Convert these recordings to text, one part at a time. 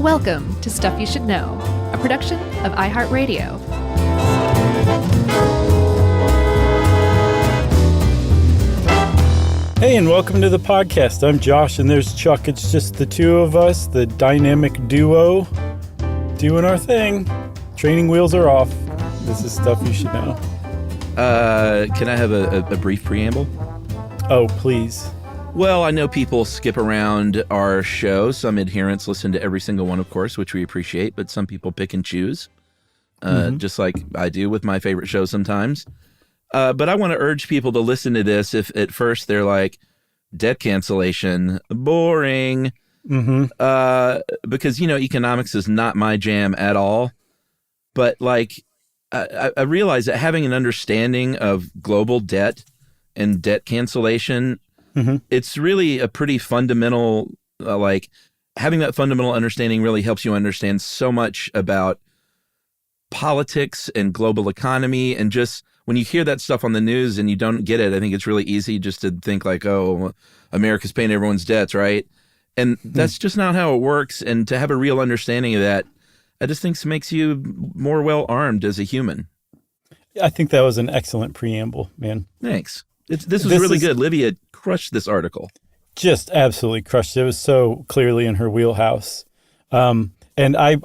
Welcome to Stuff You Should Know, a production of iHeartRadio. Hey, and welcome to the podcast. I'm Josh, and there's Chuck. It's just the two of us, the dynamic duo, doing our thing. Training wheels are off. This is Stuff You Should Know. Can I have a brief preamble? Oh, please. Well, I know people skip around our show. Some adherents listen to every single one, of course, which we appreciate, but some people pick and choose, just like I do with my favorite show sometimes. But I want to urge people to listen to this if at first they're like, debt cancellation, boring, because, you know, economics is not my jam at all. But, like, I realize that having an understanding of global debt and debt cancellation, it's really a pretty fundamental, having that fundamental understanding really helps you understand so much about politics and global economy. And just when you hear that stuff on the news and you don't get it, I think it's really easy just to think like, oh, America's paying everyone's debts, right? And that's just not how it works. And to have a real understanding of that, I just think makes you more well-armed as a human. I think that was an excellent preamble, man. Thanks. This was really good. Livia crushed this article. Just absolutely crushed it. It was so clearly in her wheelhouse. And I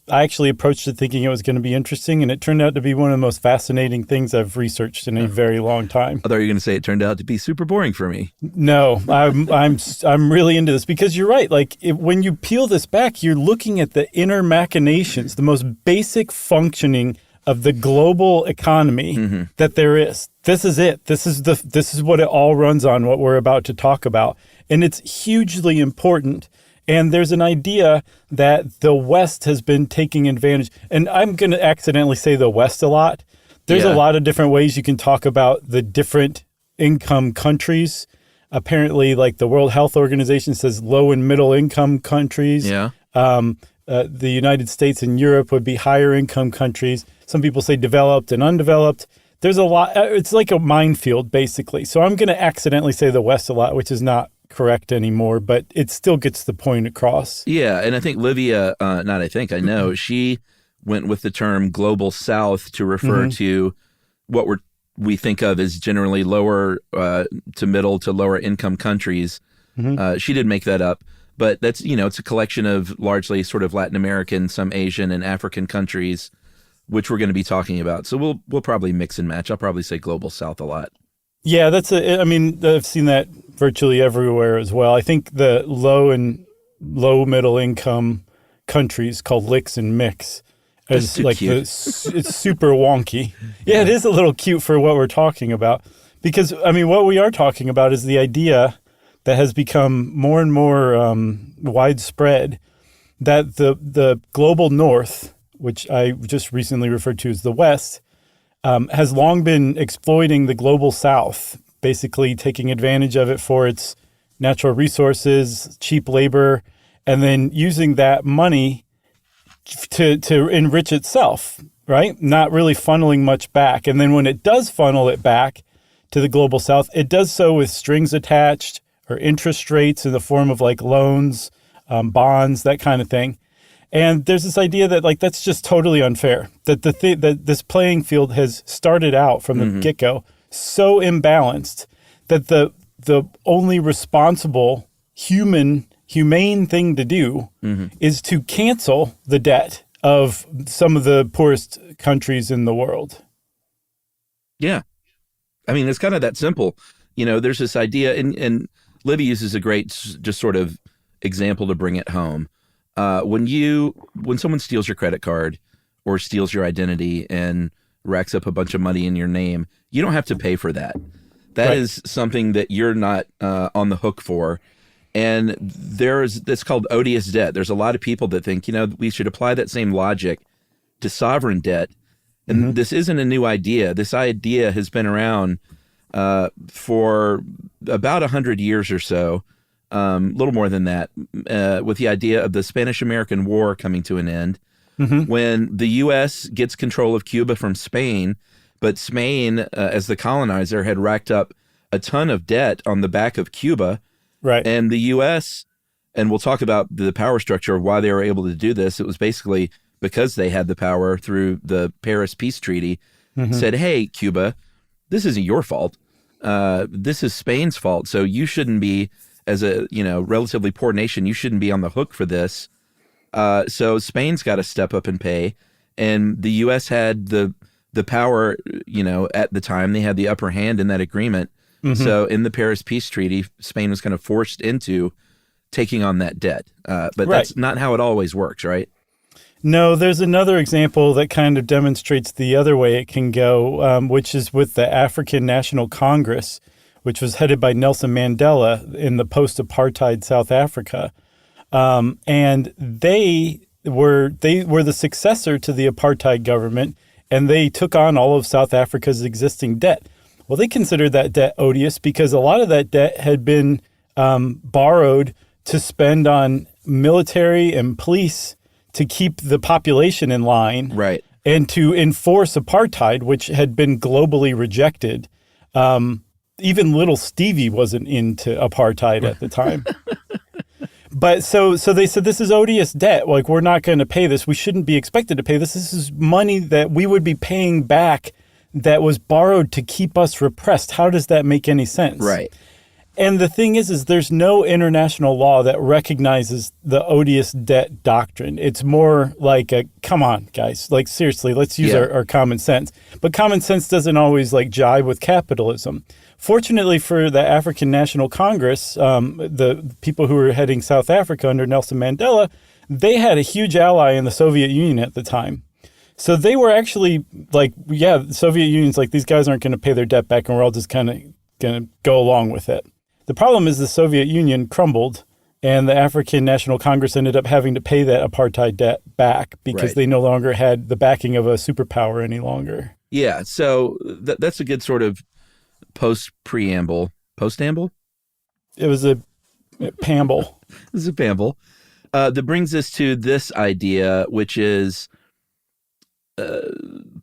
actually approached it thinking it was going to be interesting, and it turned out to be one of the most fascinating things I've researched in a very long time. I thought you were going to say it turned out to be super boring for me. No, I'm really into this because you're right. Like when you peel this back, you're looking at the inner machinations, the most basic functioning of the global economy that there is. This is it. This is what it all runs on, what we're about to talk about. And it's hugely important. And there's an idea that the West has been taking advantage. And I'm going to accidentally say the West a lot. There's a lot of different ways you can talk about the different income countries. Apparently, like the World Health Organization says low and middle income countries. Yeah. The United States and Europe would be higher income countries. Some people say developed and undeveloped. There's a lot. It's like a minefield, basically. So I'm going to accidentally say the West a lot, which is not correct anymore, but it still gets the point across. Yeah, and I think Livia, I know, she went with the term global South to refer to what we think of as generally lower to middle to lower income countries. She did make that up. But that's, you know, it's a collection of largely sort of Latin American, some Asian and African countries, which we're going to be talking about. So we'll probably mix and match. I'll probably say global South a lot. Yeah, I've seen that virtually everywhere as well. I think the low middle income countries called licks and mix is like it's super wonky. Yeah, it is a little cute for what we're talking about because what we are talking about is the idea that has become more and more widespread that the global North, which I just recently referred to as the West, has long been exploiting the global South, basically taking advantage of it for its natural resources, cheap labor, and then using that money to enrich itself, right? Not really funneling much back. And then when it does funnel it back to the global South, it does so with strings attached or interest rates in the form of like loans, bonds, that kind of thing. And there's this idea that like that's just totally unfair. That that this playing field has started out from the get-go so imbalanced that the only responsible humane thing to do is to cancel the debt of some of the poorest countries in the world. Yeah. I mean, it's kind of that simple. You know, there's this idea, and Livy uses a great just sort of example to bring it home. When someone steals your credit card or steals your identity and racks up a bunch of money in your name, you don't have to pay for that. That is something that you're not on the hook for. And that's called odious debt. There's a lot of people that think, you know, we should apply that same logic to sovereign debt. And this isn't a new idea. This idea has been around for about 100 years or so. A little more than that, with the idea of the Spanish-American War coming to an end, when the U.S. gets control of Cuba from Spain, but Spain, as the colonizer, had racked up a ton of debt on the back of Cuba, right? And the U.S. And we'll talk about the power structure of why they were able to do this. It was basically because they had the power through the Paris Peace Treaty, said, hey, Cuba, this isn't your fault. This is Spain's fault. So you shouldn't be, as a relatively poor nation, you shouldn't be on the hook for this. So Spain's got to step up and pay. And the U.S. had the power, at the time. They had the upper hand in that agreement. So in the Paris Peace Treaty, Spain was kind of forced into taking on that debt. But that's not how it always works, right? No, there's another example that kind of demonstrates the other way it can go, which is with the African National Congress, which was headed by Nelson Mandela in the post-apartheid South Africa. And they were the successor to the apartheid government, and they took on all of South Africa's existing debt. Well, they considered that debt odious because a lot of that debt had been borrowed to spend on military and police to keep the population in line, right, and to enforce apartheid, which had been globally rejected. Even little Stevie wasn't into apartheid at the time. But so they said, this is odious debt. Like, we're not going to pay this. We shouldn't be expected to pay this. This is money that we would be paying back that was borrowed to keep us repressed. How does that make any sense? Right. And the thing is there's no international law that recognizes the odious debt doctrine. It's more like come on, guys, like, seriously, let's use our common sense. But common sense doesn't always jibe with capitalism. Fortunately for the African National Congress, the people who were heading South Africa under Nelson Mandela, they had a huge ally in the Soviet Union at the time. So they were actually the Soviet Union's like, these guys aren't going to pay their debt back, and we're all just kind of going to go along with it. The problem is the Soviet Union crumbled, and the African National Congress ended up having to pay that apartheid debt back because they no longer had the backing of a superpower any longer. Yeah, so that's a good sort of post-preamble. Post-amble? It was a pamble. It was a pamble. That brings us to this idea, which is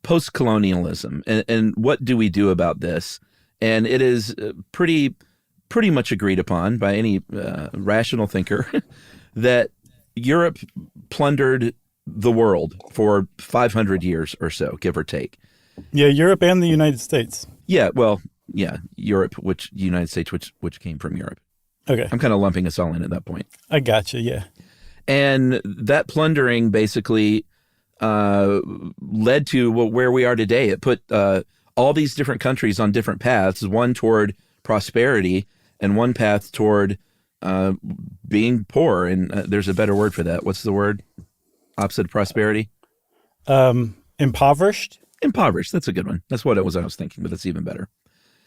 post-colonialism. And what do we do about this? And it is pretty much agreed upon by any rational thinker that Europe plundered the world for 500 years or so, give or take. Yeah, Europe and the United States. Yeah, well, yeah, Europe, United States, which came from Europe. Okay. I'm kind of lumping us all in at that point. I gotcha, yeah. And that plundering basically led to where we are today. It put all these different countries on different paths, one toward prosperity and one path toward being poor. And there's a better word for that. What's the word? Opposite of prosperity? Impoverished? Impoverished. That's a good one. That's what I was thinking, but that's even better.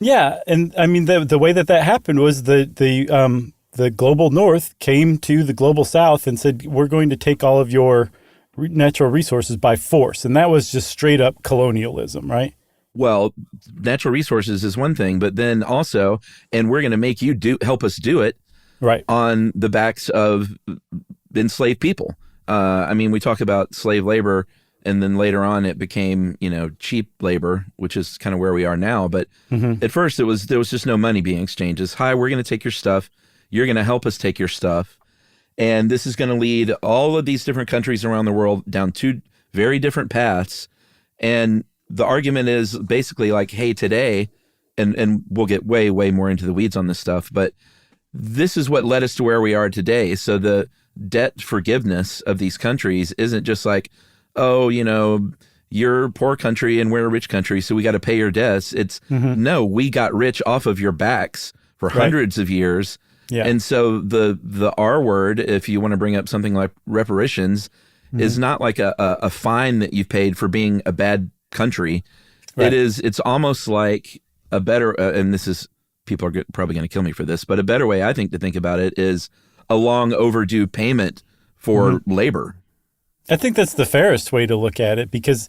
Yeah, and I mean the way that happened was the global North came to the global South and said, we're going to take all of your natural resources by force, and that was just straight up colonialism, right? Well, natural resources is one thing, but then also, and we're going to make you help us do it, right, on the backs of enslaved people. I mean, we talk about slave labor, and then later on it became, cheap labor, which is kind of where we are now. But at first there was just no money being exchanged. It's, hi, we're going to take your stuff. You're going to help us take your stuff. And this is going to lead all of these different countries around the world down two very different paths. And the argument is basically like, hey, today, and we'll get way, way more into the weeds on this stuff, but this is what led us to where we are today. So the debt forgiveness of these countries isn't just like, oh, you're a poor country and we're a rich country, so we got to pay your debts. It's, no, we got rich off of your backs for hundreds of years. Yeah. And so the R word, if you want to bring up something like reparations, is not like a fine that you've paid for being a bad country. Right. It's almost like a better, and this is, people are probably going to kill me for this, but a better way I think to think about it is a long overdue payment for labor. I think that's the fairest way to look at it, because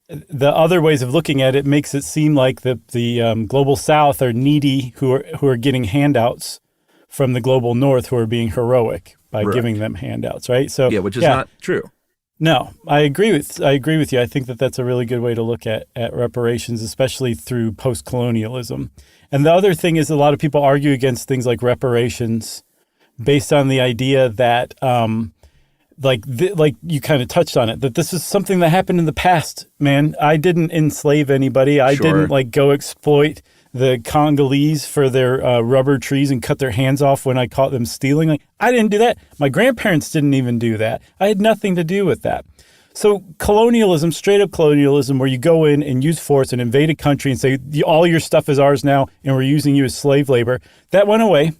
the other ways of looking at it makes it seem like the global South are needy who are getting handouts from the global North who are being heroic by giving them handouts, right? So yeah, which is not true. No, I agree with you. I think that that's a really good way to look at reparations, especially through post-colonialism. And the other thing is, a lot of people argue against things like reparations based on the idea that, like you kind of touched on it, that this is something that happened in the past, man. I didn't enslave anybody. I didn't like go exploit the Congolese for their rubber trees and cut their hands off when I caught them stealing. Like, I didn't do that. My grandparents didn't even do that. I had nothing to do with that. So colonialism, straight up colonialism, where you go in and use force and invade a country and say, all your stuff is ours now and we're using you as slave labor, that went away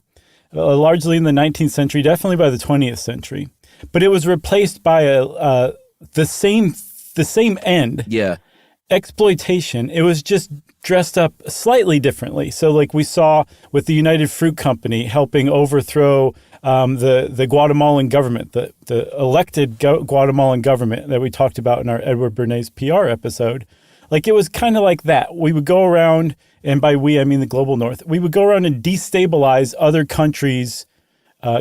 largely in the 19th century, definitely by the 20th century. But it was replaced by the same end. Yeah. Exploitation. It was just dressed up slightly differently. So like we saw with the United Fruit Company helping overthrow the Guatemalan government, the elected Guatemalan government that we talked about in our Edward Bernays PR episode. Like it was kind of like that. We would go around, and by we, I mean the global north, we would go around and destabilize other countries'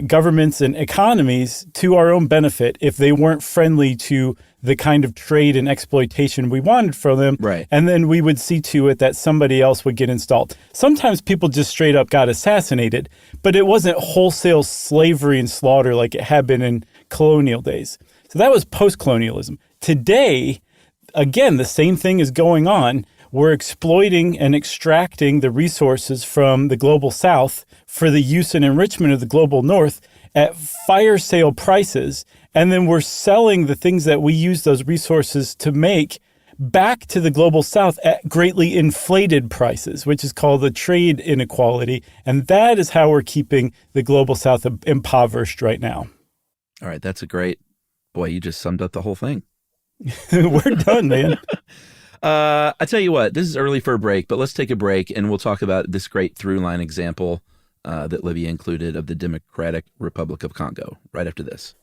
governments and economies to our own benefit if they weren't friendly to the kind of trade and exploitation we wanted from them. Right. And then we would see to it that somebody else would get installed. Sometimes people just straight up got assassinated, but it wasn't wholesale slavery and slaughter like it had been in colonial days. So that was post-colonialism. Today, again, the same thing is going on. We're exploiting and extracting the resources from the global south for the use and enrichment of the global north at fire sale prices. And then we're selling the things that we use those resources to make back to the global south at greatly inflated prices, which is called the trade inequality. And that is how we're keeping the global south impoverished right now. All right. That's a great, boy, you just summed up the whole thing. We're done, man. I tell you what, this is early for a break, but let's take a break and we'll talk about this great through line example that Livia included of the Democratic Republic of Congo right after this.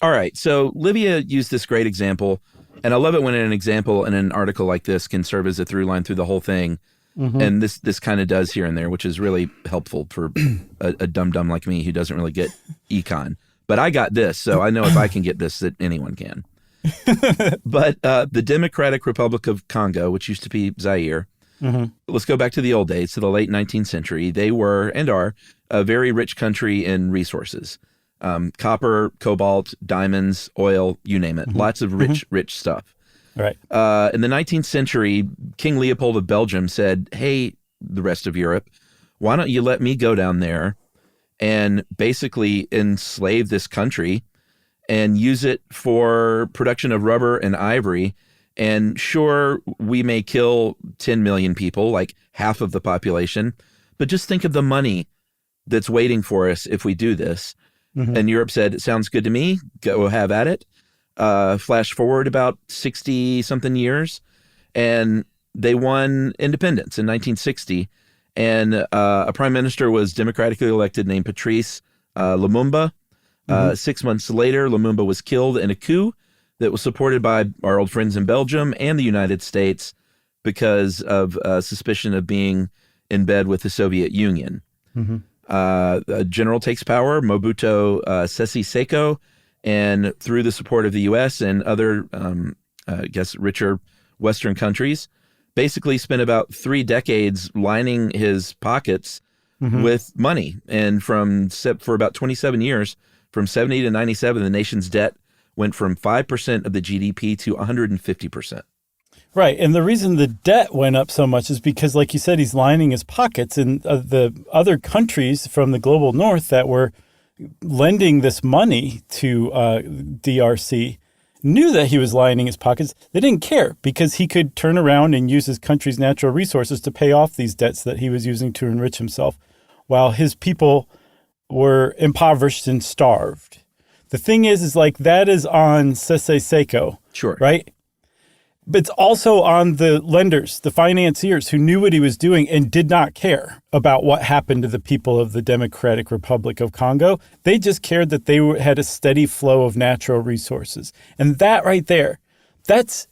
All right, so Livia used this great example, and I love it when an example in an article like this can serve as a through line through the whole thing. Mm-hmm. And this kind of does here and there, which is really helpful for a dum-dum like me who doesn't really get econ. But I got this, so I know if I can get this, that anyone can. But the Democratic Republic of Congo, which used to be Zaire, mm-hmm. Let's go back to the old days, to the late 19th century. They were and are a very rich country in resources. Copper, cobalt, diamonds, oil, you name it. Mm-hmm. Lots of rich stuff. Right. In the 19th century, King Leopold of Belgium said, hey, the rest of Europe, why don't you let me go down there and basically enslave this country and use it for production of rubber and ivory. And sure, we may kill 10 million people, like half of the population, but just think of the money that's waiting for us if we do this. Mm-hmm. And Europe said, it sounds good to me. Go have at it. Flash forward about 60-something years, and they won independence in 1960. And a prime minister was democratically elected named Patrice Lumumba. 6 months later, Lumumba was killed in a coup that was supported by our old friends in Belgium and the United States because of suspicion of being in bed with the Soviet Union. Mm-hmm. A general takes power, Mobutu Sese Seko, and through the support of the U.S. and other, richer Western countries, basically spent about 3 decades lining his pockets with money. And for about 27 years, from 70 to 97, the nation's debt went from 5% of the GDP to 150%. Right. And the reason the debt went up so much is because, like you said, he's lining his pockets. And the other countries from the global north that were lending this money to DRC knew that he was lining his pockets. They didn't care because he could turn around and use his country's natural resources to pay off these debts that he was using to enrich himself, while his people were impoverished and starved. The thing is like that is on Sese Seko, sure, right? But it's also on the lenders, the financiers who knew what he was doing and did not care about what happened to the people of the Democratic Republic of Congo. They just cared that they had a steady flow of natural resources. And that right there, that's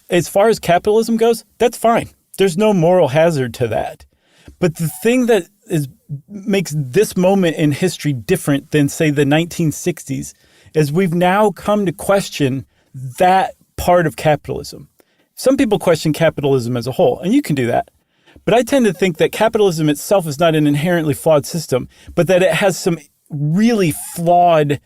as far as capitalism goes, that's fine. There's no moral hazard to that. But the thing that makes this moment in history different than, say, the 1960s is we've now come to question that part of capitalism. Some people question capitalism as a whole, and you can do that. But I tend to think that capitalism itself is not an inherently flawed system, but that it has some really flawed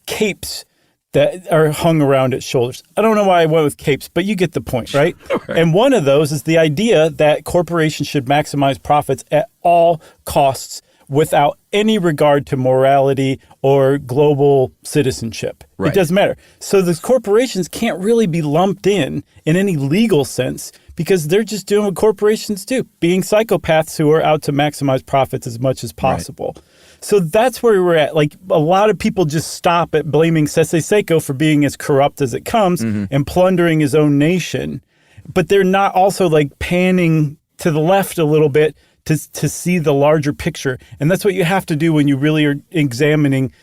capes that are hung around its shoulders. I don't know why I went with capes, but you get the point, right? Right. And one of those is the idea that corporations should maximize profits at all costs without any regard to morality or global citizenship. Right. It doesn't matter. So the corporations can't really be lumped in any legal sense because they're just doing what corporations do, being psychopaths who are out to maximize profits as much as possible. Right. So that's where we're at. Like, a lot of people just stop at blaming Sese Seko for being as corrupt as it comes and plundering his own nation. But they're not also like panning to the left a little bit to see the larger picture. And that's what you have to do when you really are examining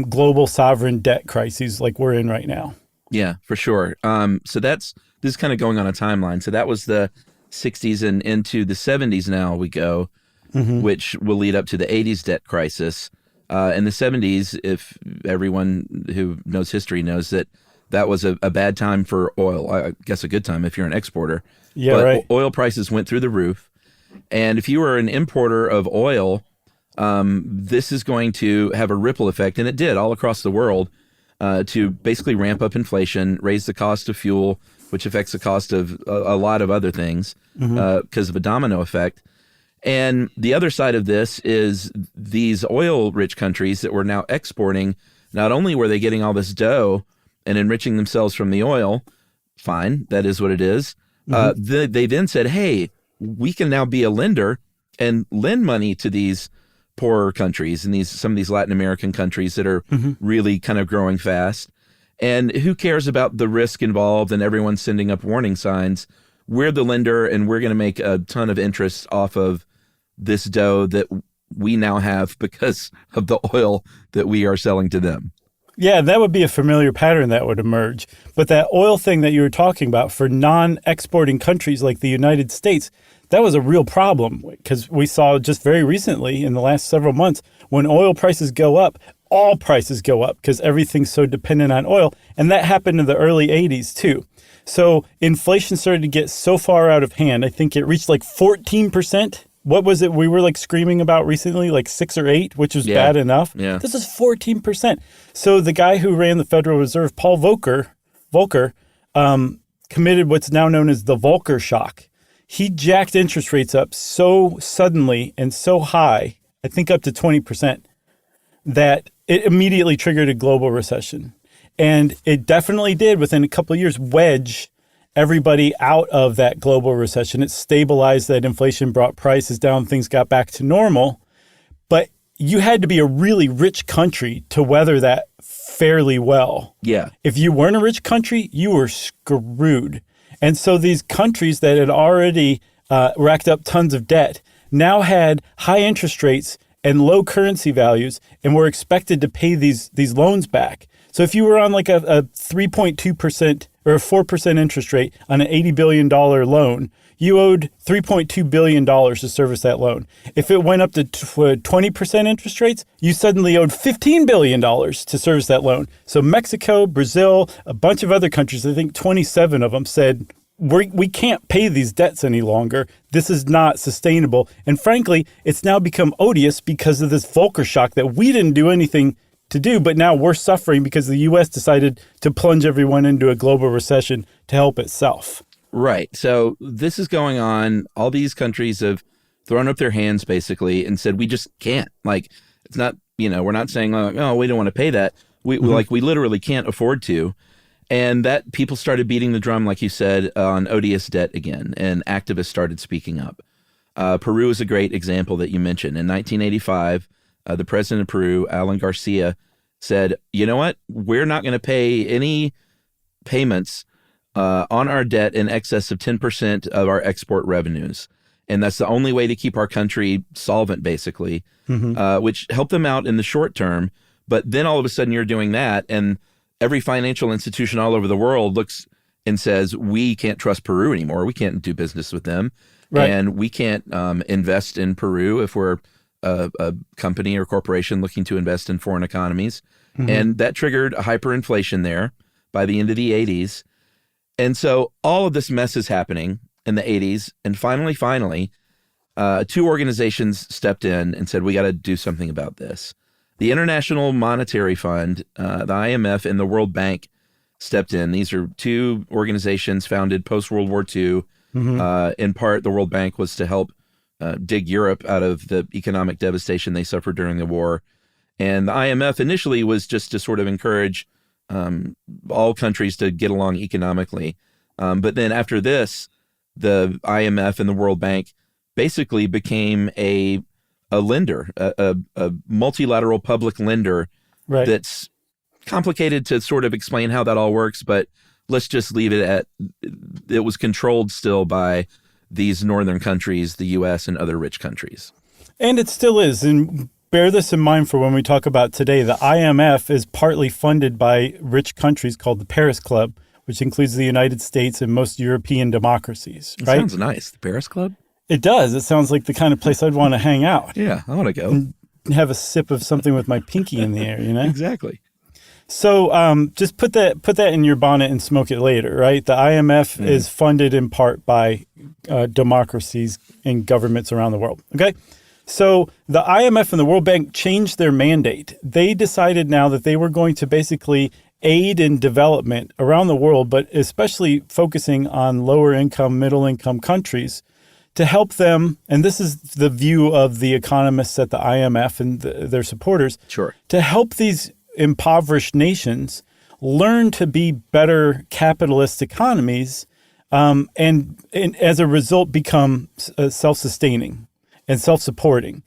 global sovereign debt crises like we're in right now. Yeah, for sure. So this is kind of going on a timeline. So that was the 60s, and into the 70s now we go. Which will lead up to the 80s debt crisis. In the 70s, if everyone who knows history knows that was a bad time for oil. I guess a good time if you're an exporter. Yeah, but right. Oil prices went through the roof. And if you were an importer of oil, this is going to have a ripple effect, and it did all across the world, to basically ramp up inflation, raise the cost of fuel, which affects the cost of a lot of other things because of a domino effect. And the other side of this is these oil-rich countries that were now exporting, not only were they getting all this dough and enriching themselves from the oil, fine, that is what it is, they then said, hey, we can now be a lender and lend money to these poorer countries and some of these Latin American countries that are really kind of growing fast. And who cares about the risk involved and everyone sending up warning signs? We're the lender, and we're going to make a ton of interest off of this dough that we now have because of the oil that we are selling to them. Yeah, that would be a familiar pattern that would emerge. But that oil thing that you were talking about for non-exporting countries like the United States, that was a real problem because we saw just very recently in the last several months when oil prices go up, all prices go up because everything's so dependent on oil. And that happened in the early 80s too. So inflation started to get so far out of hand. I think it reached like 14%. What was it we were like screaming about recently, like 6 or 8, which was bad enough? Yeah. This is 14%. So the guy who ran the Federal Reserve, Paul Volcker, committed what's now known as the Volcker shock. He jacked interest rates up so suddenly and so high, I think up to 20%, that it immediately triggered a global recession. And it definitely did, within a couple of years, wedge everybody out of that global recession. It stabilized that inflation, brought prices down, things got back to normal. But you had to be a really rich country to weather that fairly well. Yeah. If you weren't a rich country, you were screwed. And so these countries that had already racked up tons of debt now had high interest rates and low currency values and were expected to pay these loans back. So if you were on like a 3.2% or a 4% interest rate on an $80 billion loan, you owed $3.2 billion to service that loan. If it went up to 20% interest rates, you suddenly owed $15 billion to service that loan. So Mexico, Brazil, a bunch of other countries, I think 27 of them said, we can't pay these debts any longer. This is not sustainable. And frankly, it's now become odious because of this Volcker shock that we didn't do anything to do, but now we're suffering because the U.S. decided to plunge everyone into a global recession to help itself. Right. So this is going on. All these countries have thrown up their hands basically and said, we just can't. Like, it's not, we're not saying, oh, we don't want to pay that. We literally can't afford to. And that people started beating the drum, like you said, on odious debt again, and activists started speaking up. Peru is a great example that you mentioned. In 1985, the president of Peru, Alan Garcia, said, you know what? We're not going to pay any payments on our debt in excess of 10% of our export revenues. And that's the only way to keep our country solvent, basically, which helped them out in the short term. But then all of a sudden you're doing that, and every financial institution all over the world looks and says, we can't trust Peru anymore. We can't do business with them. Right. And we can't invest in Peru if we're a company or corporation looking to invest in foreign economies. Mm-hmm. And that triggered a hyperinflation there by the end of the 80s. And so all of this mess is happening in the 80s. And finally, two organizations stepped in and said, we got to do something about this. The International Monetary Fund, the IMF, and the World Bank stepped in. These are two organizations founded post-World War II. Mm-hmm. In part, the World Bank was to help dig Europe out of the economic devastation they suffered during the war. And the IMF initially was just to sort of encourage all countries to get along economically. But then after this, the IMF and the World Bank basically became a lender, a multilateral public lender. Right. That's complicated to sort of explain how that all works, but let's just leave it at it was controlled still by these northern countries, the U.S. and other rich countries. And it still is. And bear this in mind for when we talk about today. The IMF is partly funded by rich countries called the Paris Club, which includes the United States and most European democracies. It right? Sounds nice. The Paris Club? It does. It sounds like the kind of place I'd want to hang out. Yeah, I want to go. And have a sip of something with my pinky in the air, you know? Exactly. So just put that in your bonnet and smoke it later, right? The IMF is funded in part by democracies and governments around the world, okay? So the IMF and the World Bank changed their mandate. They decided now that they were going to basically aid in development around the world, but especially focusing on lower income, middle income countries to help them, and this is the view of the economists at the IMF and their supporters, sure, to help these impoverished nations learn to be better capitalist economies and as a result become self-sustaining and self-supporting,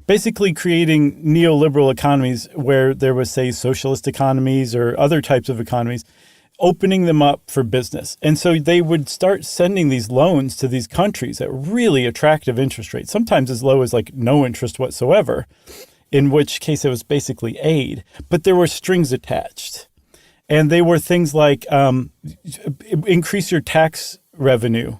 basically creating neoliberal economies where there was, say, socialist economies or other types of economies, opening them up for business. And so they would start sending these loans to these countries at really attractive interest rates, sometimes as low as like no interest whatsoever, in which case it was basically aid, but there were strings attached. And they were things like increase your tax revenue,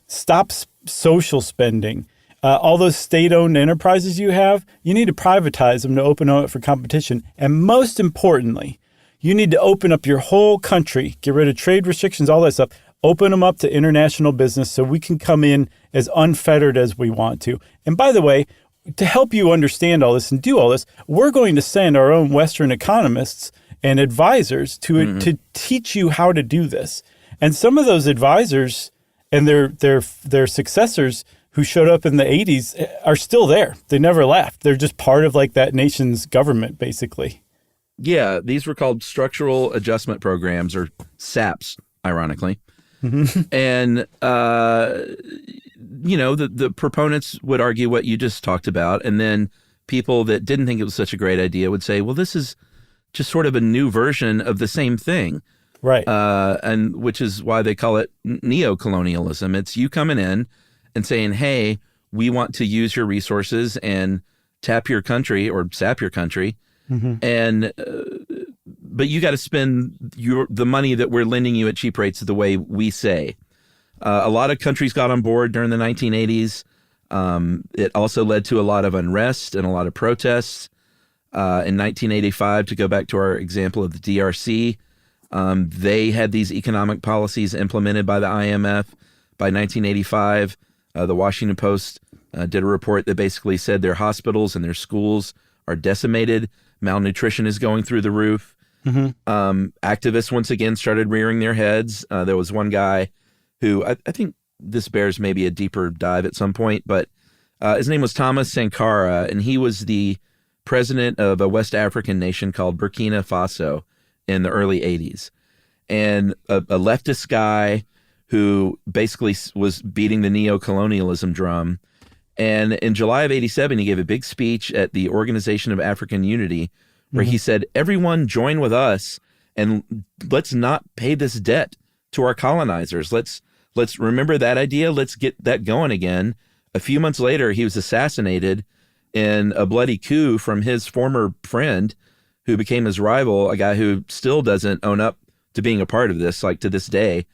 stop social spending. All those state-owned enterprises you have, you need to privatize them to open up for competition. And most importantly, you need to open up your whole country, get rid of trade restrictions, all that stuff, open them up to international business so we can come in as unfettered as we want to. And by the way, to help you understand all this and do all this, we're going to send our own Western economists and advisors to teach you how to do this. And some of those advisors and their successors who showed up in the 80s are still there. They never left. They're just part of like that nation's government, basically. Yeah, these were called structural adjustment programs, or SAPs, ironically. Mm-hmm. And, the proponents would argue what you just talked about. And then people that didn't think it was such a great idea would say, well, this is just sort of a new version of the same thing. Right. And which is why they call it neo-colonialism. It's you coming in and saying, hey, we want to use your resources and tap your country or sap your country. Mm-hmm. And but you got to spend the money that we're lending you at cheap rates the way we say. A lot of countries got on board during the 1980s. It also led to a lot of unrest and a lot of protests. In 1985, to go back to our example of the DRC, they had these economic policies implemented by the IMF. By 1985, the Washington Post did a report that basically said their hospitals and their schools are decimated. Malnutrition is going through the roof. Mm-hmm. Activists once again started rearing their heads. There was one guy who I think this bears maybe a deeper dive at some point, but his name was Thomas Sankara, and he was the president of a West African nation called Burkina Faso in the early 80s. And a leftist guy who basically was beating the neo-colonialism drum. And in July of 87, he gave a big speech at the Organization of African Unity where he said, everyone join with us and let's not pay this debt to our colonizers. Let's remember that idea. Let's get that going again. A few months later, he was assassinated in a bloody coup from his former friend who became his rival, a guy who still doesn't own up to being a part of this, like to this day.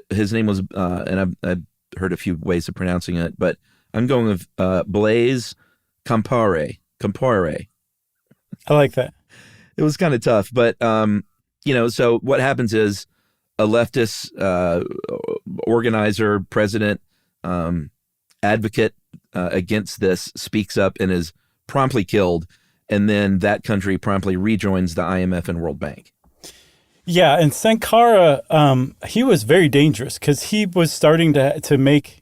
His name was, and I've heard a few ways of pronouncing it, but I'm going with Blaise Compaoré. I like that. It was kind of tough, but so what happens is a leftist organizer, president, advocate against this speaks up and is promptly killed, and then that country promptly rejoins the IMF and World Bank. Yeah, and Sankara, he was very dangerous because he was starting to make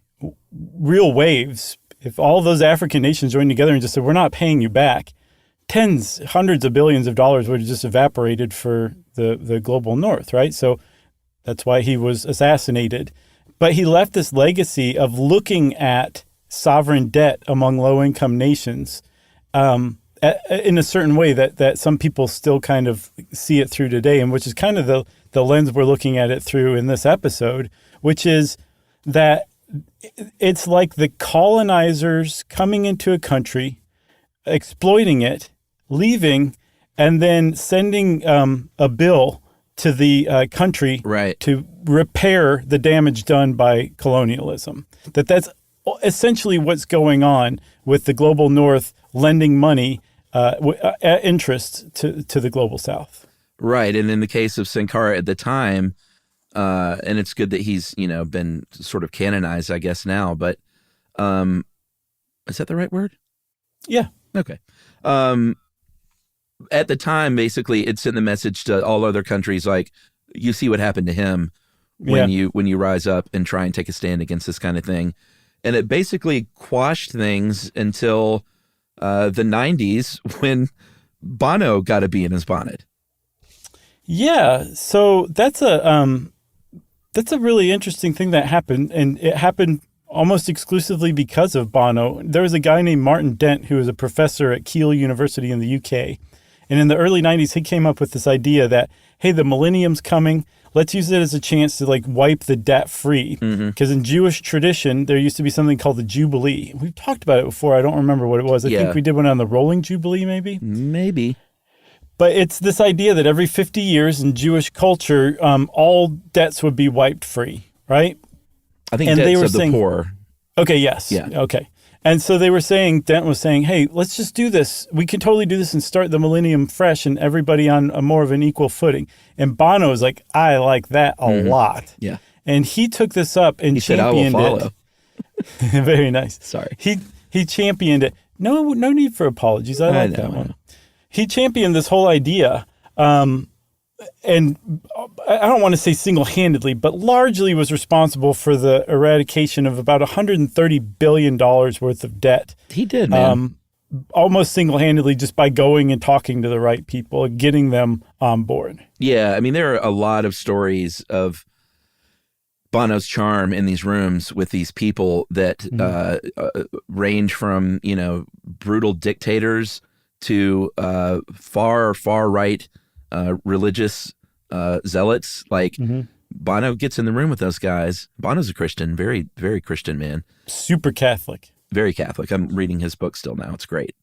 real waves. If all those African nations joined together and just said, we're not paying you back, hundreds of billions of dollars would have just evaporated for the global north, right? So that's why he was assassinated. But he left this legacy of looking at sovereign debt among low-income nations in a certain way that some people still kind of see it through today, and which is kind of the lens we're looking at it through in this episode, which is that it's like the colonizers coming into a country, exploiting it, leaving, and then sending a bill to the country to repair the damage done by colonialism. That's essentially what's going on with the global north lending money at interest to the global south. Right. And in the case of Sankara at the time, and it's good that he's, been sort of canonized, I guess, now, but is that the right word? Yeah. Okay. At the time, basically, it sent the message to all other countries, like, you see what happened to him when you rise up and try and take a stand against this kind of thing. And it basically quashed things until the 90s when Bono got a bee in his bonnet. Yeah, so that's a really interesting thing that happened, and it happened almost exclusively because of Bono. There was a guy named Martin Dent who was a professor at Keele University in the UK. And in the early 90s, he came up with this idea that, hey, the millennium's coming. Let's use it as a chance to wipe the debt free. Because in Jewish tradition, there used to be something called the Jubilee. We've talked about it before. I don't remember what it was. I think we did one on the rolling Jubilee, maybe? Maybe. But it's this idea that every 50 years in Jewish culture, all debts would be wiped free, right? I think debts of the poor. Okay, yes. Yeah. Okay. And so Dent was saying, hey, let's just do this. We can totally do this and start the millennium fresh and everybody on a more of an equal footing. And Bono was like, I like that a lot. Yeah. And he took this up and championed it. Very nice. Sorry. He championed it. No need for apologies. I like that one. He championed this whole idea. And I don't want to say single-handedly, but largely was responsible for the eradication of about $130 billion worth of debt. He did, man. Almost single-handedly, just by going and talking to the right people and getting them on board. Yeah, I mean, there are a lot of stories of Bono's charm in these rooms with these people that range from, brutal dictators to far right religious zealots. Bono gets in the room with those guys. Bono's a Christian, very, very Christian man. Super Catholic. Very Catholic. I'm reading his book still now. It's great.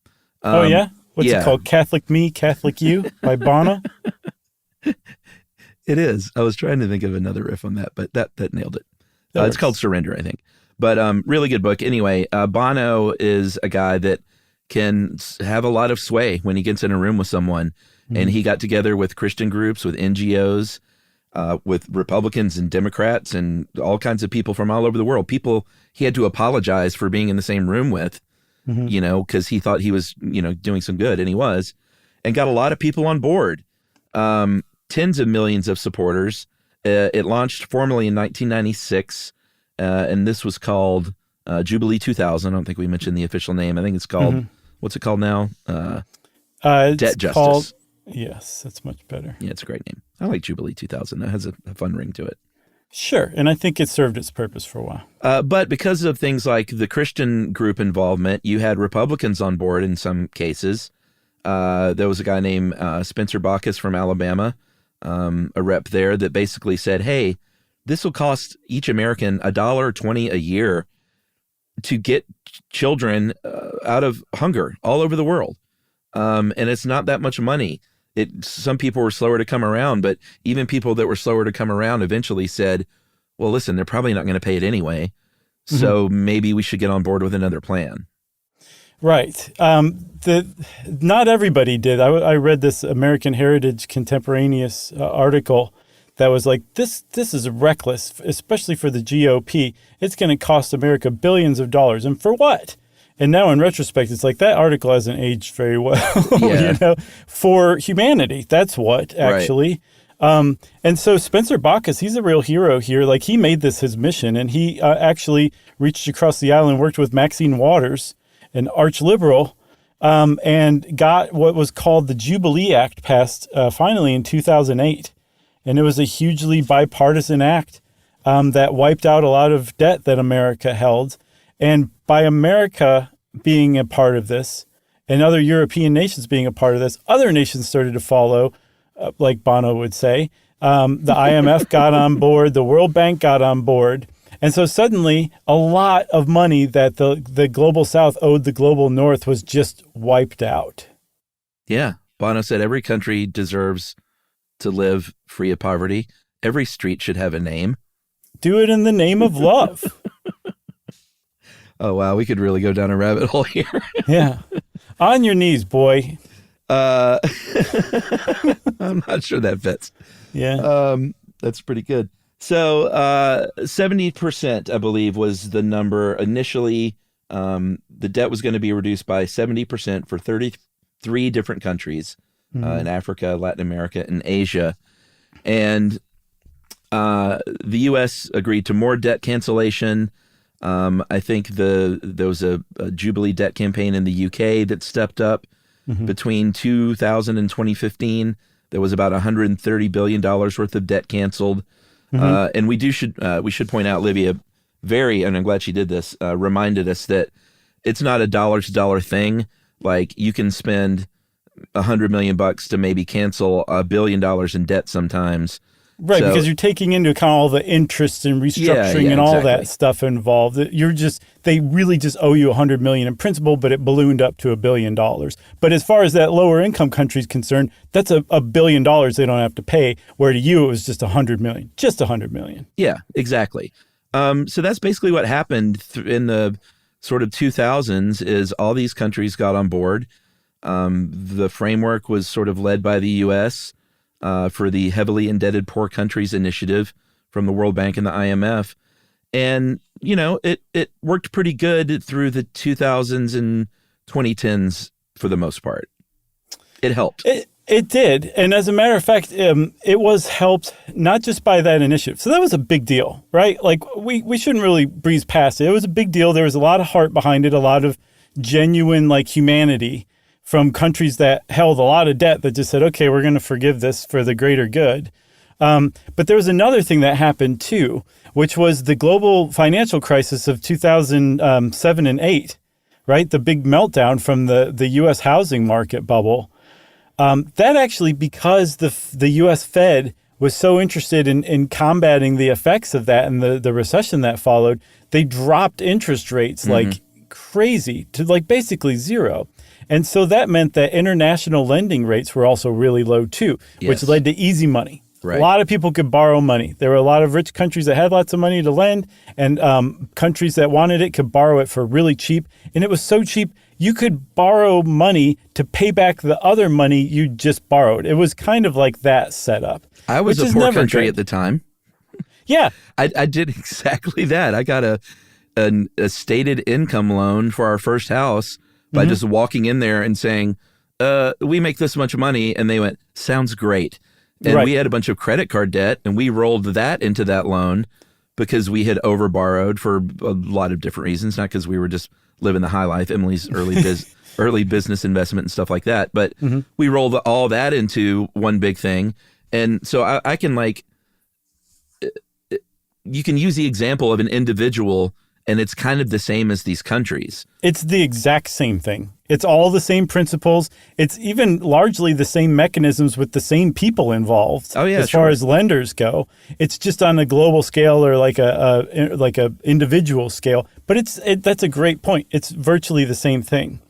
Oh, yeah? What's it called? Catholic Me, Catholic You by Bono? It is. I was trying to think of another riff on that, but that nailed it. It's called Surrender, I think. But really good book. Anyway, Bono is a guy that can have a lot of sway when he gets in a room with someone. And he got together with Christian groups, with NGOs, with Republicans and Democrats and all kinds of people from all over the world. People he had to apologize for being in the same room with, because he thought he was, doing some good, and he was, and got a lot of people on board, tens of millions of supporters. It launched formally in 1996, and this was called Jubilee 2000. I don't think we mentioned the official name. I think it's called, what's it called now? Debt Justice. Yes, that's much better. Yeah, it's a great name. I like Jubilee 2000. That has a fun ring to it. Sure, and I think it served its purpose for a while. But because of things like the Christian group involvement, you had Republicans on board in some cases. There was a guy named Spencer Bacchus from Alabama, a rep there, that basically said, hey, this will cost each American $1.20 a year to get children out of hunger all over the world. And it's not that much money. some people were slower to come around, but even people that were slower to come around eventually said, well, listen, they're probably not going to pay it anyway. So maybe we should get on board with another plan. Right. Not everybody did. I read this American Heritage Contemporaneous article that was like, this is reckless, especially for the GOP. It's going to cost America billions of dollars. And for what? And now in retrospect, it's like that article hasn't aged very well, for humanity. That's what, actually. Right. And so Spencer Bacchus, he's a real hero here. Like, he made this his mission, and he actually reached across the aisle and worked with Maxine Waters, an arch liberal, and got what was called the Jubilee Act passed finally in 2008. And it was a hugely bipartisan act that wiped out a lot of debt that America held. And by America being a part of this and other European nations being a part of this, other nations started to follow, like Bono would say. The IMF got on board, the World Bank got on board. And so suddenly a lot of money that the global South owed the global North was just wiped out. Yeah. Bono said every country deserves to live free of poverty. Every street should have a name. Do it in the name of love. Oh, wow. We could really go down a rabbit hole here. Yeah. On your knees, boy. I'm not sure that fits. Yeah. That's pretty good. So 70%, I believe, was the number initially. The debt was going to be reduced by 70% for 33 different countries in Africa, Latin America, and Asia. And the U.S. agreed to more debt cancellation. I think there was a Jubilee debt campaign in the U.K. that stepped up. Between 2000 and 2015, there was about $130 billion worth of debt canceled. And we should point out, Livia, and I'm glad she did this, reminded us that it's not a dollar-to-dollar thing. Like, you can spend $100 million to maybe cancel $1 billion in debt sometimes. Right, because you're taking into account all the interest and restructuring and all that stuff involved. They really just owe you $100 million in principal, but it ballooned up to $1 billion. But as far as that lower income country is concerned, that's $1 billion they don't have to pay. Where to you it was just $100 million, just $100 million. Yeah, exactly. So that's basically what happened in the sort of 2000s. Is all these countries got on board. The framework was sort of led by the U.S. For the Heavily Indebted Poor Countries Initiative from the World Bank and the IMF. And, it worked pretty good through the 2000s and 2010s for the most part. It helped. It did. And as a matter of fact, it was helped not just by that initiative. So that was a big deal, right? Like, we shouldn't really breeze past it. It was a big deal. There was a lot of heart behind it, a lot of genuine, humanity from countries that held a lot of debt that just said, okay, we're going to forgive this for the greater good. But there was another thing that happened too, which was the global financial crisis of 2007 and 8, right? The big meltdown from the U.S. housing market bubble. That actually, because the U.S. Fed was so interested in combating the effects of that and the recession that followed, they dropped interest rates like crazy to basically zero. And so that meant that international lending rates were also really low too, which led to easy money. Right. A lot of people could borrow money. There were a lot of rich countries that had lots of money to lend, and countries that wanted it could borrow it for really cheap. And it was so cheap, you could borrow money to pay back the other money you just borrowed. It was kind of like that setup. I was a poor country at the time. Yeah. I did exactly that. I got a stated income loan for our first house by just walking in there and saying, we make this much money. And they went, sounds great. And we had a bunch of credit card debt, and we rolled that into that loan because we had overborrowed for a lot of different reasons, not because we were just living the high life, Emily's early business investment and stuff like that. But we rolled all that into one big thing. And so I can you can use the example of an individual, and it's kind of the same as these countries. It's the exact same thing. It's all the same principles. It's even largely the same mechanisms with the same people involved. Oh, yeah, as far as lenders go. It's just on a global scale or like a individual scale. But that's a great point. It's virtually the same thing.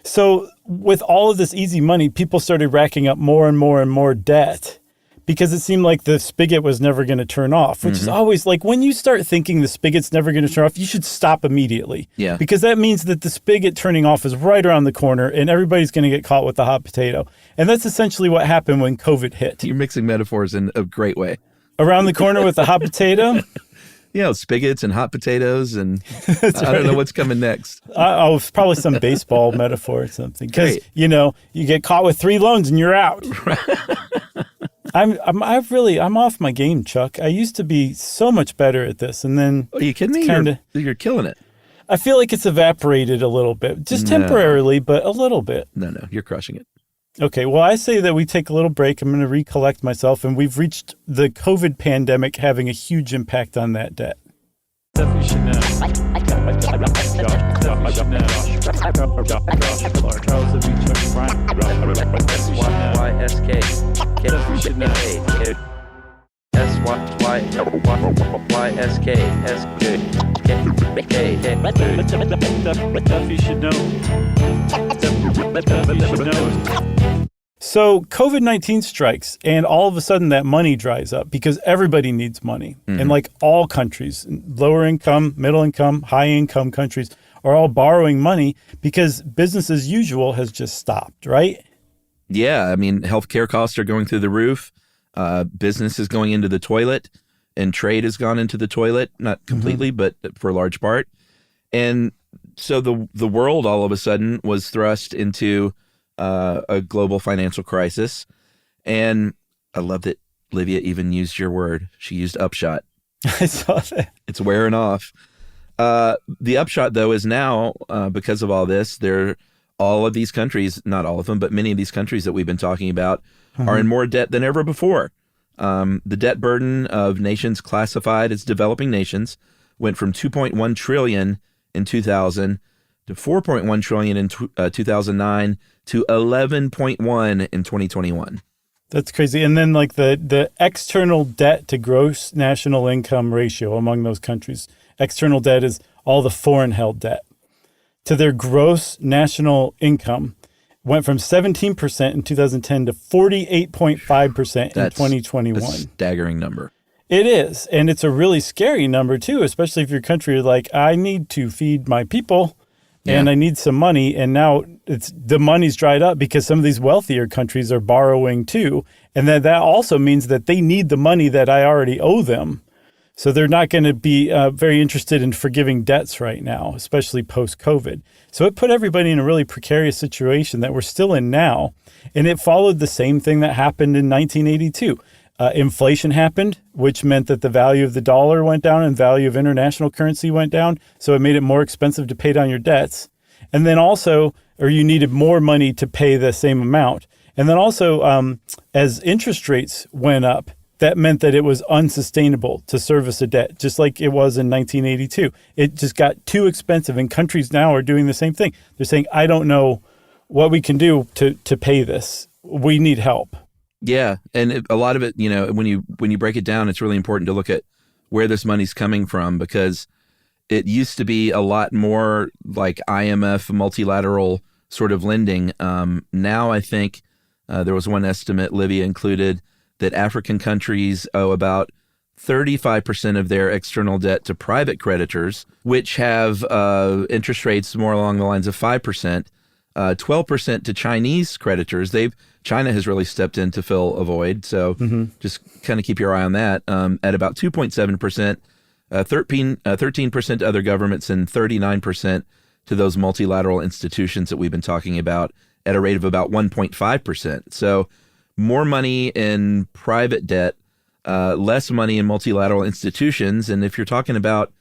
So with all of this easy money, people started racking up more and more and more debt because it seemed like the spigot was never going to turn off, which is always like when you start thinking the spigot's never going to turn off, you should stop immediately. Yeah. Because that means that the spigot turning off is right around the corner and everybody's going to get caught with the hot potato. And that's essentially what happened when COVID hit. You're mixing metaphors in a great way. Around the corner with the hot potato? Spigots and hot potatoes, and I don't know what's coming next. It's probably some baseball metaphor or something. Because, you get caught with 3 loans and you're out. I'm off my game, Chuck. I used to be so much better at this, and then... Are you kidding me? You're killing it. I feel like it's evaporated a little bit. Just temporarily, but a little bit. No, you're crushing it. Okay, well, I say that we take a little break. I'm going to recollect myself, and we've reached the COVID pandemic having a huge impact on that debt. Stuff you should know. So COVID-19 strikes, and all of a sudden that money dries up because everybody needs money. And like all countries, lower income, middle income, high income countries are all borrowing money because business as usual has just stopped, right? Yeah, I mean, healthcare costs are going through the roof. Business is going into the toilet, and trade has gone into the toilet, not completely, but for a large part. And so the world all of a sudden was thrust into a global financial crisis. And I love that Livia even used your word. She used upshot. I saw that. It's wearing off. The upshot, though, is now, because of all this, all of these countries, not all of them, but many of these countries that we've been talking about are in more debt than ever before. The debt burden of nations classified as developing nations went from 2.1 trillion in 2000 to 4.1 trillion in 2009 to 11.1 in 2021. That's crazy. And then like the external debt to gross national income ratio among those countries, external debt is all the foreign held debt, to their gross national income went from 17% in 2010 to 48.5% in 2021. That's a staggering number. It is. And it's a really scary number too, especially if your country is like, I need to feed my people and I need some money. And now the money's dried up because some of these wealthier countries are borrowing too. And that also means that they need the money that I already owe them. So they're not going to be very interested in forgiving debts right now, especially post-COVID. So it put everybody in a really precarious situation that we're still in now. And it followed the same thing that happened in 1982. Inflation happened, which meant that the value of the dollar went down and value of international currency went down. So it made it more expensive to pay down your debts. And then also, or you needed more money to pay the same amount. And then also, as interest rates went up, that meant that it was unsustainable to service a debt, just like it was in 1982. It just got too expensive, and countries now are doing the same thing. They're saying, I don't know what we can do to pay this. We need help. Yeah, and a lot of it, when you break it down, it's really important to look at where this money's coming from, because it used to be a lot more like IMF multilateral sort of lending. Now I think there was one estimate Livia included that African countries owe about 35% of their external debt to private creditors, which have interest rates more along the lines of 5%, 12% to Chinese creditors. China has really stepped in to fill a void, so just kind of keep your eye on that. At about 2.7%, 13% to other governments, and 39% to those multilateral institutions that we've been talking about at a rate of about 1.5%. So more money in private debt, less money in multilateral institutions. And if you're talking about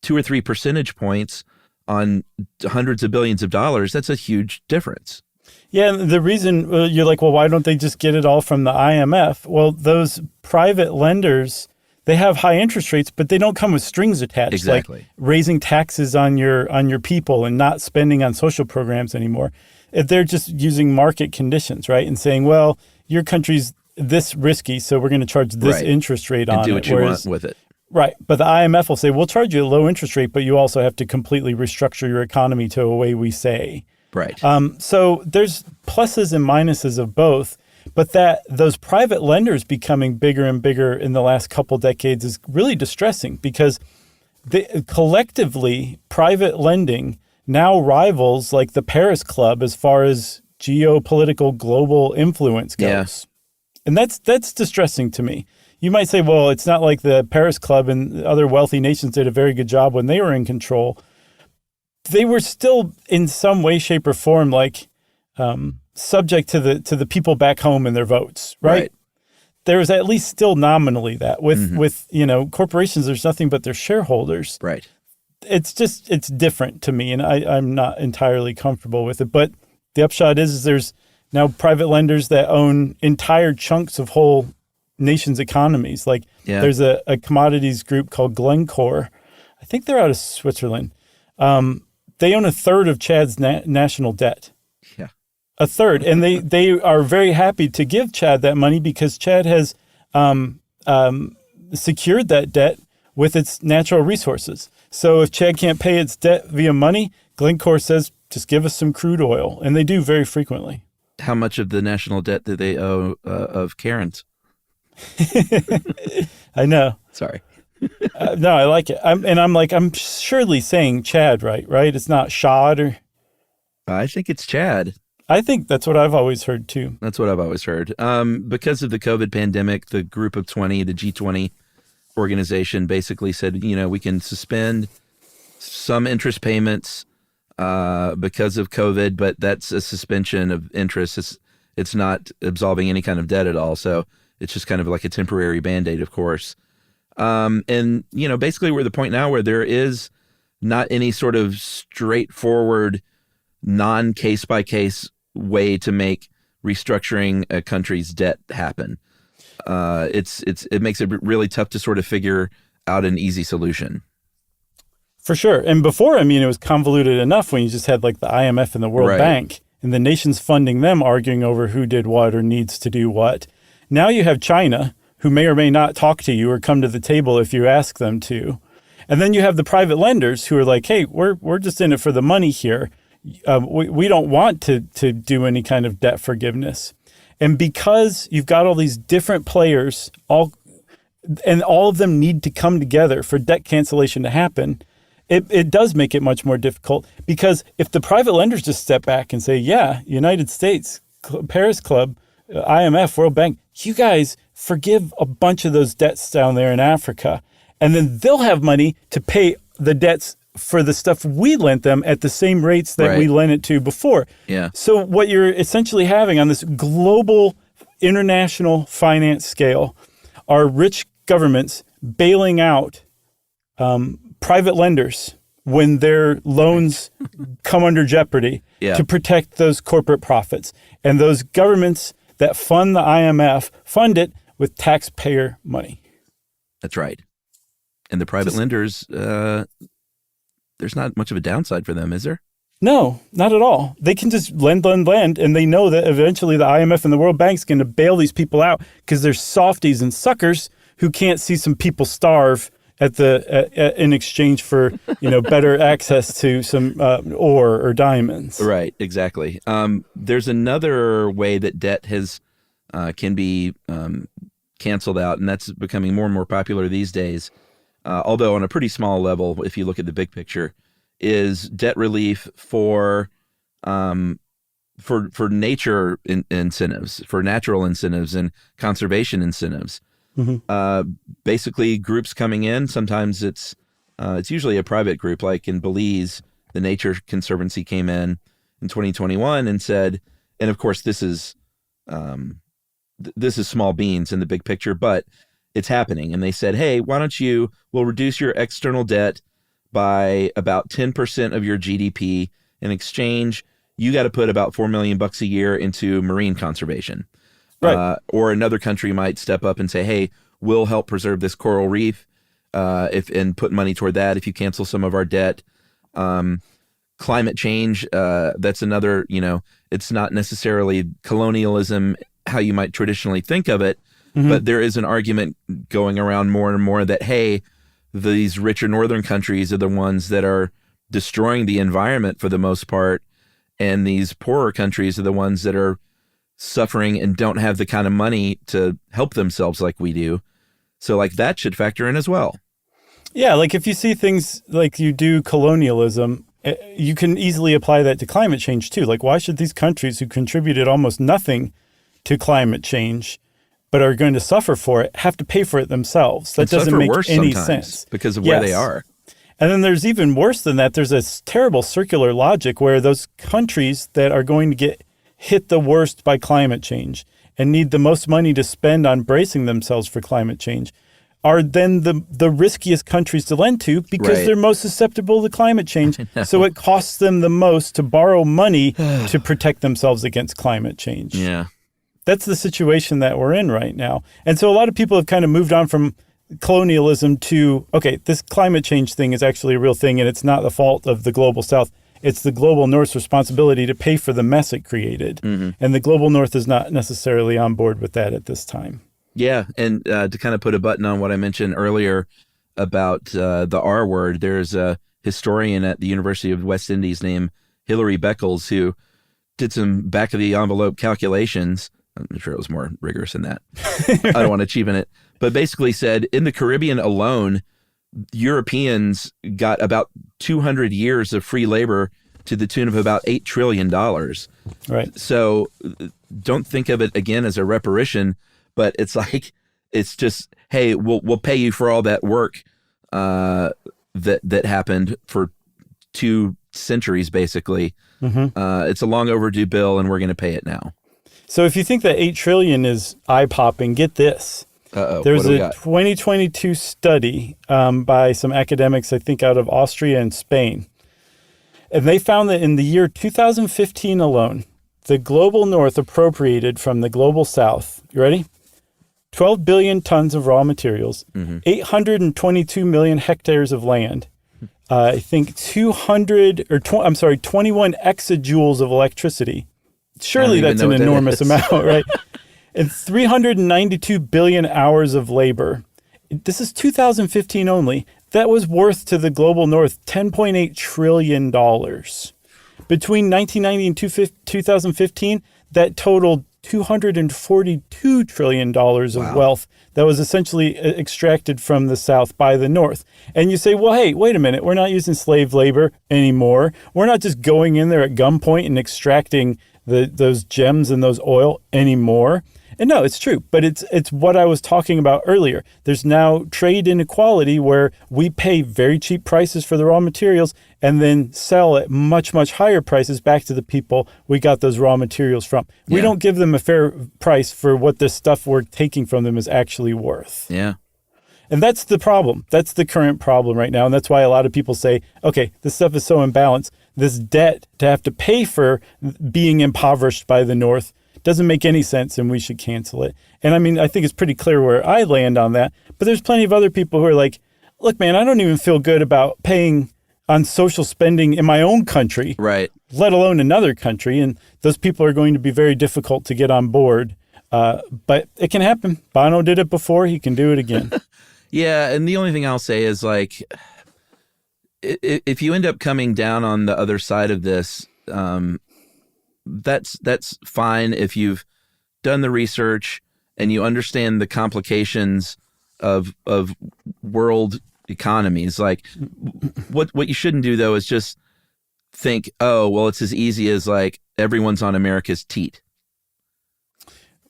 2 or 3 percentage points on hundreds of billions of dollars, that's a huge difference. Yeah, and the reason you're like, well, why don't they just get it all from the IMF? Well, those private lenders, they have high interest rates, but they don't come with strings attached. Exactly. Like raising taxes on your people and not spending on social programs anymore. They're just using market conditions, right? And saying, well, your country's this risky, so we're going to charge this interest rate on it. And do what you want with it. Right. But the IMF will say, we'll charge you a low interest rate, but you also have to completely restructure your economy to a way we say. Right. So there's pluses and minuses of both, but that those private lenders becoming bigger and bigger in the last couple decades is really distressing because collectively private lending now rivals like the Paris Club as far as geopolitical global influence goes. Yeah. And that's distressing to me. You might say, well, it's not like the Paris Club and other wealthy nations did a very good job when they were in control. They were still in some way, shape, or form like subject to the people back home and their votes, right? There was at least still nominally that. With corporations, there's nothing but their shareholders. Right. It's different to me, and I'm not entirely comfortable with it. But the upshot is there's now private lenders that own entire chunks of whole nations' economies. Like there's a commodities group called Glencore. I think they're out of Switzerland. They own a third of Chad's national debt. Yeah. A third. And they are very happy to give Chad that money because Chad has secured that debt with its natural resources. So if Chad can't pay its debt via money, Glencore says, just give us some crude oil. And they do very frequently. How much of the national debt do they owe of Karen's? I know. Sorry. No, I like it. I'm surely saying Chad, right? It's not Shad or. I think it's Chad. I think that's what I've always heard too. That's what I've always heard. Because of the COVID pandemic, the Group of 20, the G20 organization, basically said, we can suspend some interest payments because of COVID, but that's a suspension of interest. It's not absolving any kind of debt at all. So it's just kind of like a temporary Band-Aid, of course. And basically we're at the point now where there is not any sort of straightforward, non-case by case way to make restructuring a country's debt happen. It makes it really tough to sort of figure out an easy solution. For sure. And before, it was convoluted enough when you just had like the IMF and the World Bank and the nations funding them arguing over who did what or needs to do what. Now you have China, who may or may not talk to you or come to the table if you ask them to. And then you have the private lenders who are like, hey, we're just in it for the money here. We don't want to do any kind of debt forgiveness. And because you've got all these different players, all of them need to come together for debt cancellation to happen, it does make it much more difficult. Because if the private lenders just step back and say, yeah, United States, Paris Club, IMF, World Bank, you guys forgive a bunch of those debts down there in Africa, and then they'll have money to pay the debts for the stuff we lent them at the same rates that we lent it to before. Yeah. So what you're essentially having on this global international finance scale are rich governments bailing out private lenders when their loans come under jeopardy to protect those corporate profits. And those governments that fund the IMF fund it with taxpayer money. That's right. And the private lenders, there's not much of a downside for them, is there? No, not at all. They can just lend, and they know that eventually the IMF and the World Bank's going to bail these people out because they're softies and suckers who can't see some people starve in exchange for better access to some ore or diamonds. Right, exactly. There's another way that debt can be canceled out, and that's becoming more and more popular these days. Although on a pretty small level, if you look at the big picture, is debt relief for nature incentives, for natural incentives and conservation incentives. Mm-hmm. Basically, groups coming in. Sometimes it's usually a private group, like in Belize, the Nature Conservancy came in 2021 and said, and of course this is small beans in the big picture, but it's happening. And they said, hey, why don't we'll reduce your external debt by about 10% of your GDP. In exchange, you got to put about $4 million a year into marine conservation. Right. Or another country might step up and say, hey, we'll help preserve this coral reef and put money toward that if you cancel some of our debt. Climate change, that's another, it's not necessarily colonialism, how you might traditionally think of it, but there is an argument going around more and more that, hey, these richer northern countries are the ones that are destroying the environment for the most part, and these poorer countries are the ones that are suffering and don't have the kind of money to help themselves like we do. So like that should factor in as well. Yeah, like if you see things like you do colonialism, you can easily apply that to climate change too. Like why should these countries who contributed almost nothing to climate change but are going to suffer for it have to pay for it themselves? That doesn't make any sense. Because of where they are. And then there's even worse than that. There's a terrible circular logic where those countries that are going to get hit the worst by climate change and need the most money to spend on bracing themselves for climate change are then the riskiest countries to lend to because they're most susceptible to climate change. So it costs them the most to borrow money to protect themselves against climate change. Yeah. That's the situation that we're in right now. And so a lot of people have kind of moved on from colonialism to, okay, this climate change thing is actually a real thing and it's not the fault of the global South. It's the global North's responsibility to pay for the mess it created. Mm-hmm. And the global North is not necessarily on board with that at this time. Yeah. And to kind of put a button on what I mentioned earlier about the R word, there's a historian at the University of West Indies named Hilary Beckles who did some back of the envelope calculations. I'm sure it was more rigorous than that. I don't want to cheapen it. But basically said in the Caribbean alone, Europeans got about 200 years of free labor to the tune of about $8 trillion. Right. So don't think of it again as a reparation, but it's like, it's just, hey, we'll pay you for all that work that happened for 2 centuries, basically. Mm-hmm. It's a long overdue bill, and we're going to pay it now. So if you think that $8 trillion is eye-popping, get this. There's a 2022 study by some academics, I think, out of Austria and Spain. And they found that in the year 2015 alone, the global North appropriated from the global South, you ready? 12 billion tons of raw materials, 822 million hectares of land, I think 21 exajoules of electricity. Surely that's an enormous amount, right? And 392 billion hours of labor. This is 2015 only. That was worth to the global North $10.8 trillion. Between 1990 and 2015, that totaled $242 trillion of wealth that was essentially extracted from the South by the North. And you say, well, hey, wait a minute. We're not using slave labor anymore. We're not just going in there at gunpoint and extracting those gems and those oil anymore. And no, it's true, but it's what I was talking about earlier. There's now trade inequality where we pay very cheap prices for the raw materials and then sell at much, much higher prices back to the people we got those raw materials from. Yeah. We don't give them a fair price for what the stuff we're taking from them is actually worth. Yeah. And that's the problem. That's the current problem right now. And that's why a lot of people say, okay, this stuff is so imbalanced. This debt to have to pay for being impoverished by the North doesn't make any sense and we should cancel it. And I mean, I think it's pretty clear where I land on that. But there's plenty of other people who are like, look, man, I don't even feel good about paying on social spending in my own country, right? Let alone another country. And those people are going to be very difficult to get on board. But it can happen. Bono did it before. He can do it again. Yeah. And the only thing I'll say is like, if you end up coming down on the other side of this, that's fine if you've done the research and you understand the complications of world economies. Like what you shouldn't do though is just think, oh, well, it's as easy as like everyone's on America's teat.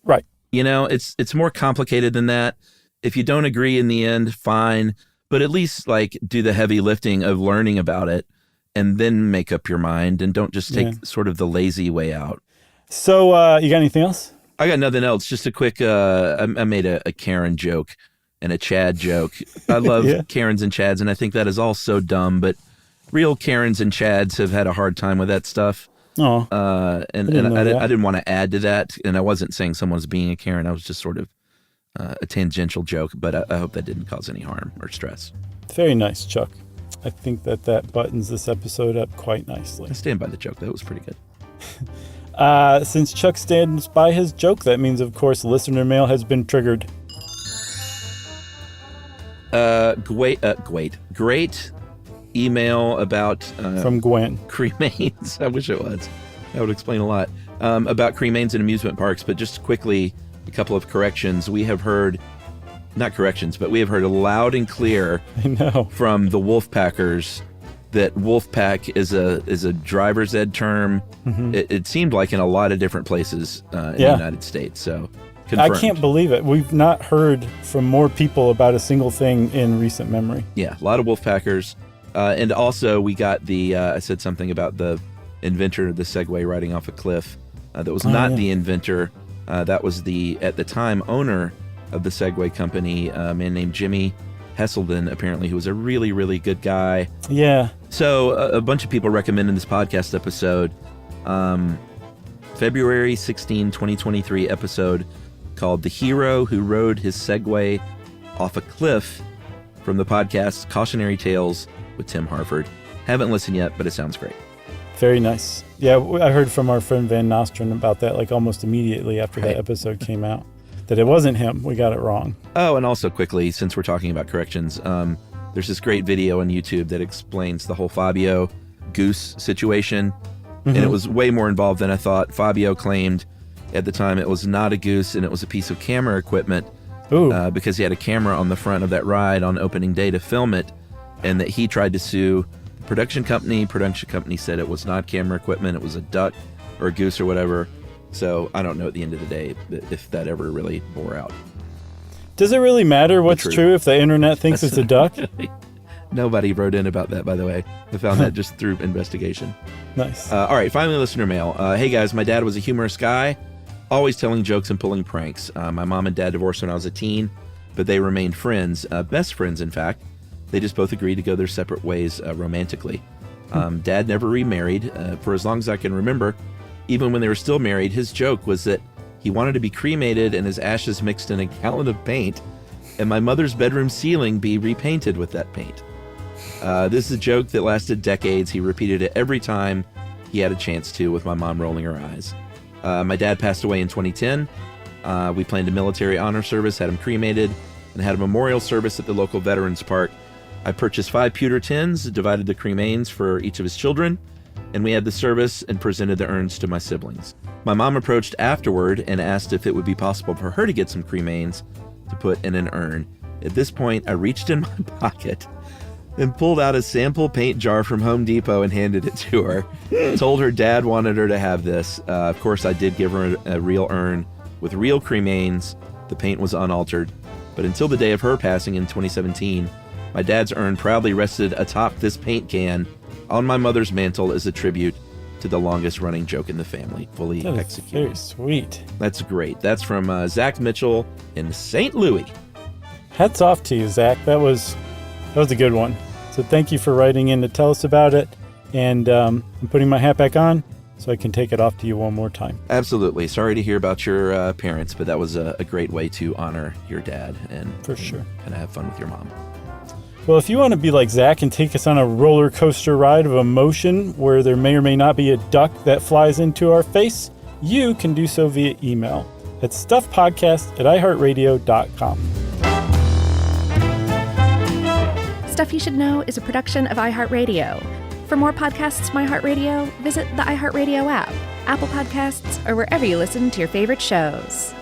Right. You know, it's more complicated than that. If you don't agree in the end, fine, but at least like do the heavy lifting of learning about it. And then make up your mind and don't just take sort of the lazy way out. So you got anything else? I got nothing else. Just a quick, I made a Karen joke and a Chad joke. I love Karens and Chads, and I think that is all so dumb, but real Karens and Chads have had a hard time with that stuff. Oh, and I didn't want to add to that, and I wasn't saying someone's being a Karen. I was just sort of a tangential joke, but I hope that didn't cause any harm or stress. Very nice, Chuck. I think that buttons this episode up quite nicely. I stand by the joke. That was pretty good. Since Chuck stands by his joke, that means, of course, listener mail has been triggered. Great email about from Gwen. Cremains. I wish it was. That would explain a lot about cremains and amusement parks. But just quickly, a couple of corrections. We have heard, not corrections, but we have heard loud and clear from the Wolfpackers that Wolfpack is a driver's ed term. Mm-hmm. It seemed like in a lot of different places in the United States. So confirmed. I can't believe it. We've not heard from more people about a single thing in recent memory. Yeah, a lot of Wolfpackers. And also we got I said something about the inventor of the Segway riding off a cliff. That was not the inventor. That was at the time, owner of the Segway company, a man named Jimmy Hesselden, apparently, who was a really, really good guy. Yeah. So a bunch of people recommended this podcast episode. February 16, 2023 episode called The Hero Who Rode His Segway Off a Cliff, from the podcast Cautionary Tales with Tim Harford. Haven't listened yet, but it sounds great. Very nice. Yeah, I heard from our friend Van Nostrand about that like almost immediately after that episode came out, that it wasn't him. We got it wrong. Oh, and also quickly, since we're talking about corrections, there's this great video on YouTube that explains the whole Fabio goose situation. Mm-hmm. And it was way more involved than I thought. Fabio claimed at the time it was not a goose and it was a piece of camera equipment because he had a camera on the front of that ride on opening day to film it, and that he tried to sue the production company. Production company said it was not camera equipment, it was a duck or a goose or whatever. So I don't know at the end of the day if that ever really bore out. Does it really matter what's true if the internet thinks it's a duck? Nobody wrote in about that, by the way. I found that just through investigation. Nice. All right, finally, listener mail. Hey, guys, my dad was a humorous guy, always telling jokes and pulling pranks. My mom and dad divorced when I was a teen, but they remained friends, best friends, in fact. They just both agreed to go their separate ways romantically. Dad never remarried for as long as I can remember. Even when they were still married, his joke was that he wanted to be cremated and his ashes mixed in a gallon of paint, and my mother's bedroom ceiling be repainted with that paint. This is a joke that lasted decades. He repeated it every time he had a chance to, with my mom rolling her eyes. My dad passed away in 2010. We planned a military honor service, had him cremated, and had a memorial service at the local Veterans Park. I purchased 5 pewter tins, divided the cremains for each of his children, and we had the service and presented the urns to my siblings. My mom approached afterward and asked if it would be possible for her to get some cremains to put in an urn. At this point, I reached in my pocket and pulled out a sample paint jar from Home Depot and handed it to her. Told her dad wanted her to have this. Of course, I did give her a real urn with real cremains. The paint was unaltered. But until the day of her passing in 2017, my dad's urn proudly rested atop this paint can on my mother's mantle as a tribute to the longest running joke in the family, fully executed. Very sweet. That's great. That's from Zach Mitchell in St. Louis. Hats off to you, Zach. That was a good one. So thank you for writing in to tell us about it. And I'm putting my hat back on so I can take it off to you one more time. Absolutely. Sorry to hear about your parents, but that was a great way to honor your dad and kind of have fun with your mom. Well, if you want to be like Zach and take us on a roller coaster ride of emotion where there may or may not be a duck that flies into our face, you can do so via email at stuffpodcast@iheartradio.com. Stuff You Should Know is a production of iHeartRadio. For more podcasts from iHeartRadio, visit the iHeartRadio app, Apple Podcasts, or wherever you listen to your favorite shows.